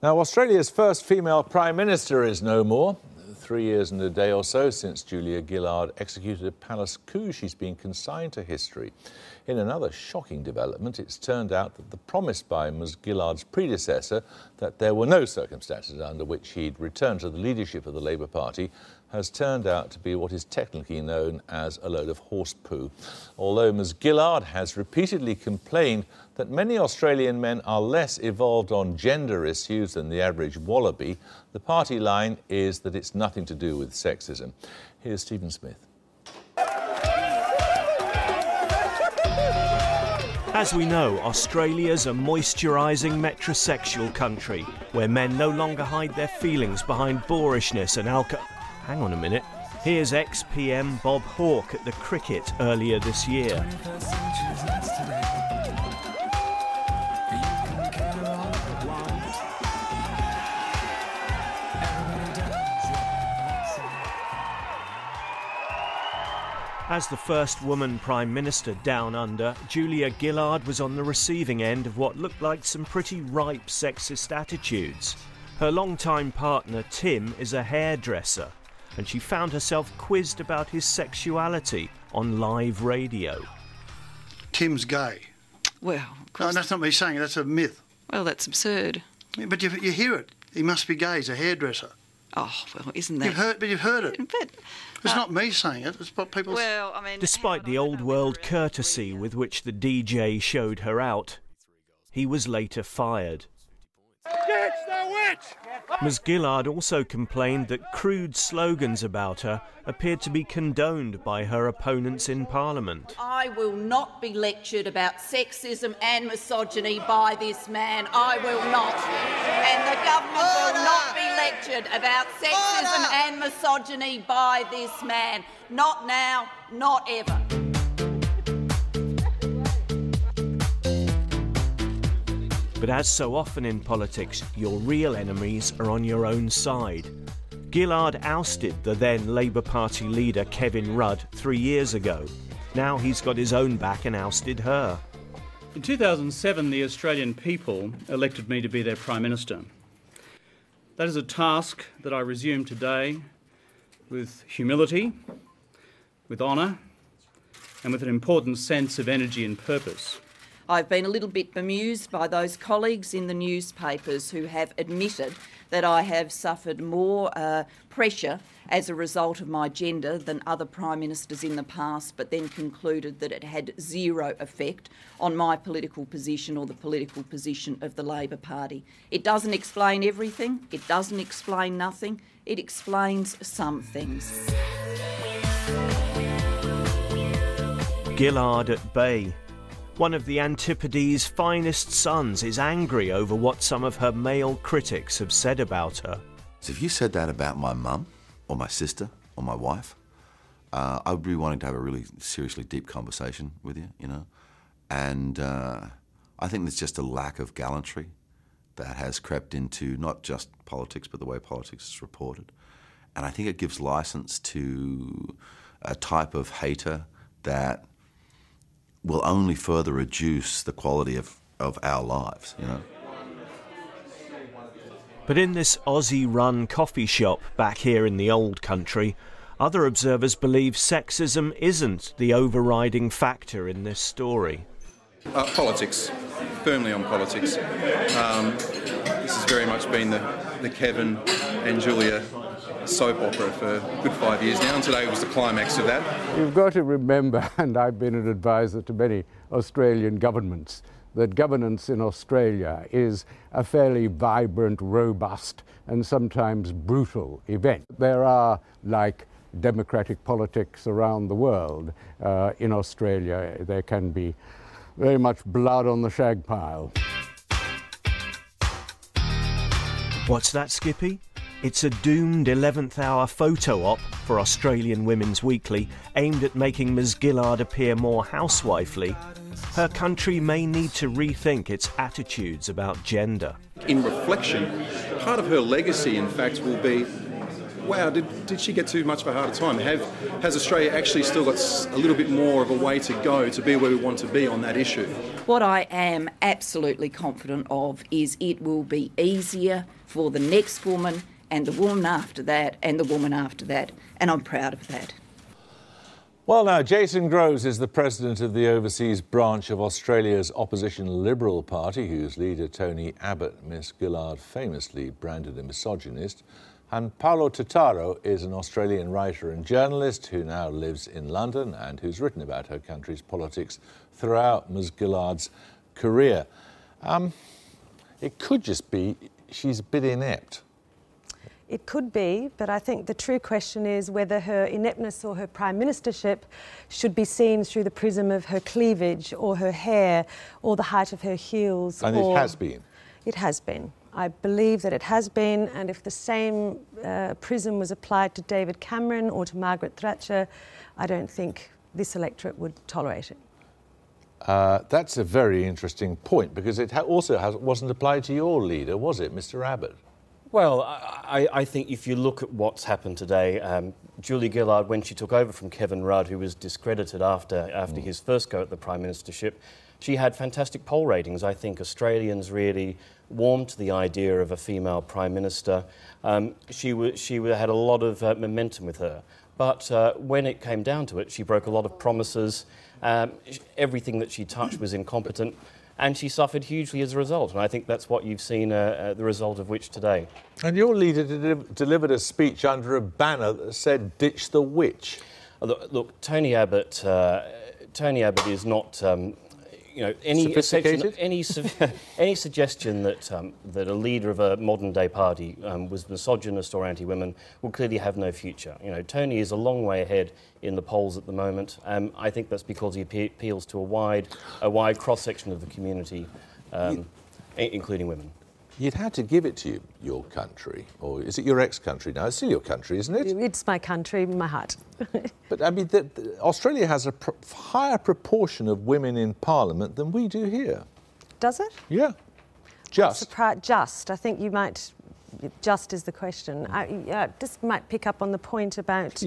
Now, Australia's first female Prime Minister is no more. 3 years and a day or so since Julia Gillard executed a palace coup, she's been consigned to history. In another shocking development, it's turned out that the promise by Ms Gillard's predecessor that there were no circumstances under which he'd return to the leadership of the Labour Party has turned out to be what is technically known as a load of horse poo. Although Ms Gillard has repeatedly complained that many Australian men are less evolved on gender issues than the average wallaby, the party line is that it's nothing to do with sexism. Here's Stephen Smith. As we know, Australia's a moisturising metrosexual country where men no longer hide their feelings behind boorishness and alcohol. Hang on a minute. Here's ex-PM Bob Hawke at the cricket earlier this year. As the first woman Prime Minister down under, Julia Gillard was on the receiving end of what looked like some pretty ripe sexist attitudes. Her longtime partner, Tim, is a hairdresser, and she found herself quizzed about his sexuality on live radio. Tim's gay. Well, of course. No, that's not me saying it, that's a myth. Well, that's absurd. Yeah, but you hear it. He must be gay, he's a hairdresser. Oh, well, isn't that... You've heard it. But, it's not me saying it, it's what people... Well, I mean... Despite the old-world courtesy with which the DJ showed her out, he was later fired. Ditch the witch! Ms Gillard also complained that crude slogans about her appeared to be condoned by her opponents in Parliament. I will not be lectured about sexism and misogyny by this man. I will not. And the government will not be lectured about sexism and misogyny by this man. Not now, not ever. But as so often in politics, your real enemies are on your own side. Gillard ousted the then Labour Party leader Kevin Rudd 3 years ago. Now he's got his own back and ousted her. In 2007, the Australian people elected me to be their Prime Minister. That is a task that I resume today with humility, with honour, and with an important sense of energy and purpose. I've been a little bit bemused by those colleagues in the newspapers who have admitted that I have suffered more pressure as a result of my gender than other Prime Ministers in the past, but then concluded that it had zero effect on my political position or the political position of the Labor Party. It doesn't explain everything, it doesn't explain nothing, it explains some things. Gillard at bay. One of the Antipodes' finest sons is angry over what some of her male critics have said about her. So if you said that about my mum, or my sister, or my wife, I would be wanting to have a really seriously deep conversation with you, you know. And I think there's just a lack of gallantry that has crept into not just politics, but the way politics is reported. And I think it gives license to a type of hater that will only further reduce the quality of our lives, you know. But in this Aussie-run coffee shop back here in the old country, other observers believe sexism isn't the overriding factor in this story. Politics, firmly on politics. This has very much been the Kevin and Julia soap opera for a good 5 years now, and today was the climax of that. You've got to remember, and I've been an advisor to many Australian governments, that governance in Australia is a fairly vibrant, robust, and sometimes brutal event. There are, like democratic politics around the world, in Australia, there can be very much blood on the shag pile. What's that, Skippy? It's a doomed 11th hour photo op for Australian Women's Weekly aimed at making Ms Gillard appear more housewifely. Her country may need to rethink its attitudes about gender. In reflection, part of her legacy, in fact, will be wow, did she get too much of a harder time? Has Australia actually still got a little bit more of a way to go to be where we want to be on that issue? What I am absolutely confident of is it will be easier for the next woman and the woman after that and the woman after that, and I'm proud of that. Well, now, Jason Groves is the president of the overseas branch of Australia's opposition Liberal Party, whose leader, Tony Abbott, Miss Gillard famously branded a misogynist. And Paolo Totaro is an Australian writer and journalist who now lives in London and who's written about her country's politics throughout Ms Gillard's career. It could just be she's a bit inept. It could be, but I think the true question is whether her ineptness or her prime ministership should be seen through the prism of her cleavage or her hair or the height of her heels. And it has been. It has been. I believe that it has been, and if the same prism was applied to David Cameron or to Margaret Thatcher, I don't think this electorate would tolerate it. That's a very interesting point, because it wasn't applied to your leader, was it, Mr Abbott? Well, I think if you look at what's happened today, Julia Gillard, when she took over from Kevin Rudd, who was discredited after his first go at the Prime Ministership, she had fantastic poll ratings. I think Australians really warmed to the idea of a female Prime Minister. She had a lot of momentum with her. But when it came down to it, she broke a lot of promises. Everything that she touched was incompetent. And she suffered hugely as a result. And I think that's what you've seen, the result of which today. And your leader delivered a speech under a banner that said, "Ditch the witch." Look, Tony Abbott is not, any suggestion that a leader of a modern-day party was misogynist or anti-women will clearly have no future. Tony is a long way ahead in the polls at the moment. I think that's because he appeals to a wide cross-section of the community, including women. You'd had to give it to your country, or is it your ex-country now? It's still your country, isn't it? It's my country, my heart. But, I mean, Australia has a higher proportion of women in Parliament than we do here. Does it? Yeah. Just. Just. I think you might... Just is the question. I just might pick up on the point about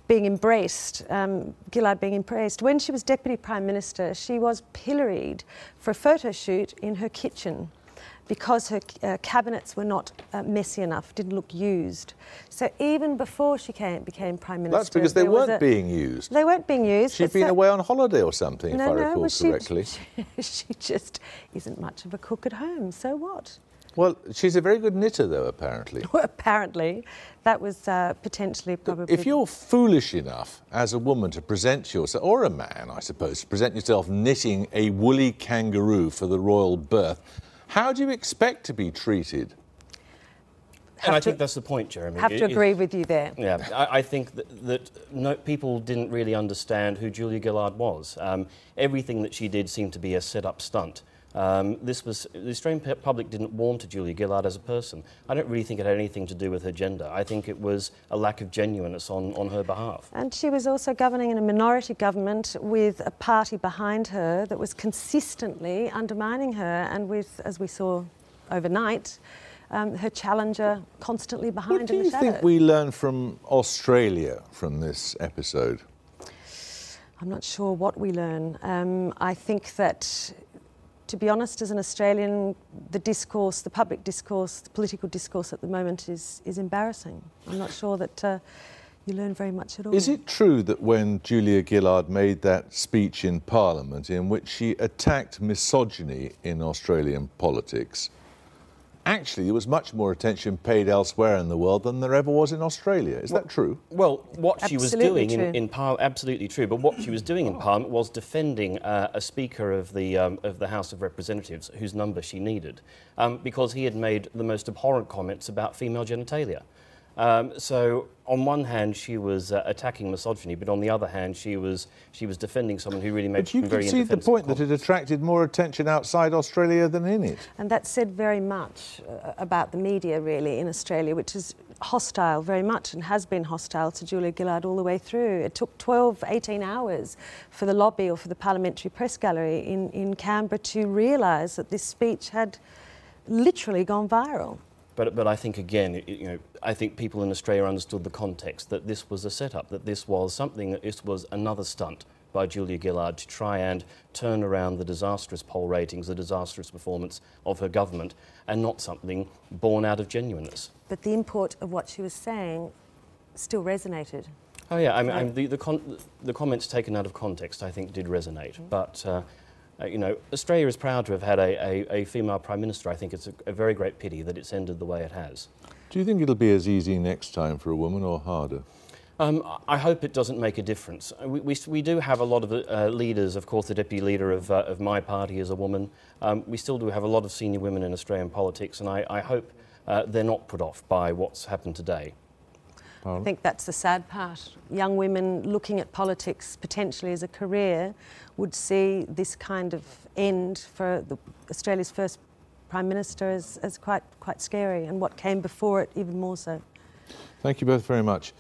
being embraced, Gillard being embraced. When she was Deputy Prime Minister, she was pilloried for a photo shoot in her kitchen because her cabinets were not messy enough, didn't look used. So even before she became Prime Minister... That's because they weren't being used. They weren't being used. She'd been away on holiday or something, if I recall correctly. She just isn't much of a cook at home, so what? Well, she's a very good knitter, though, apparently. Well, apparently. That was potentially probably... If you're foolish enough as a woman to present yourself, or a man, I suppose, to present yourself knitting a woolly kangaroo for the royal birth, how do you expect to be treated? And I think that's the point, Jeremy. I have to agree with you there. Yeah, I think that people didn't really understand who Julia Gillard was. Everything that she did seemed to be a set-up stunt. The Australian public didn't warm to Julia Gillard as a person. I don't really think it had anything to do with her gender. I think it was a lack of genuineness on her behalf. And she was also governing in a minority government with a party behind her that was consistently undermining her, and with, as we saw overnight, her challenger constantly behind in the shadows. What do you think we learn from Australia from this episode? I'm not sure what we learn. I think that, to be honest, as an Australian, the discourse, the public discourse, the political discourse at the moment is embarrassing. I'm not sure that you learn very much at all. Is it true that when Julia Gillard made that speech in Parliament in which she attacked misogyny in Australian politics, actually there was much more attention paid elsewhere in the world than there ever was in Australia? Is that true? Well, what she was doing in Parliament, absolutely true, but what she was doing in Parliament was defending a Speaker of the House of Representatives whose number she needed, because he had made the most abhorrent comments about female genitalia. So on one hand she was attacking misogyny, but on the other hand she was defending someone who really made some very indefensible comments. But you can see the point that it attracted more attention outside Australia than in it. And that said very much about the media, really, in Australia, which is hostile very much and has been hostile to Julia Gillard all the way through. It took 12, 18 hours for the lobby or for the Parliamentary Press Gallery in Canberra to realise that this speech had literally gone viral. But I think, again, I think people in Australia understood the context, that this was a setup, that this was something, that this was another stunt by Julia Gillard to try and turn around the disastrous poll ratings, the disastrous performance of her government, and not something born out of genuineness. But the import of what she was saying still resonated. Oh yeah, I mean, the comments taken out of context, I think, did resonate. But Australia is proud to have had a female Prime Minister. I think it's a very great pity that it's ended the way it has. Do you think it'll be as easy next time for a woman or harder? I hope it doesn't make a difference. We do have a lot of leaders. Of course, the deputy leader of my party is a woman. We still do have a lot of senior women in Australian politics, and I hope they're not put off by what's happened today. I think that's the sad part. Young women looking at politics potentially as a career would see this kind of end for Australia's first Prime Minister as quite scary, and what came before it even more so. Thank you both very much.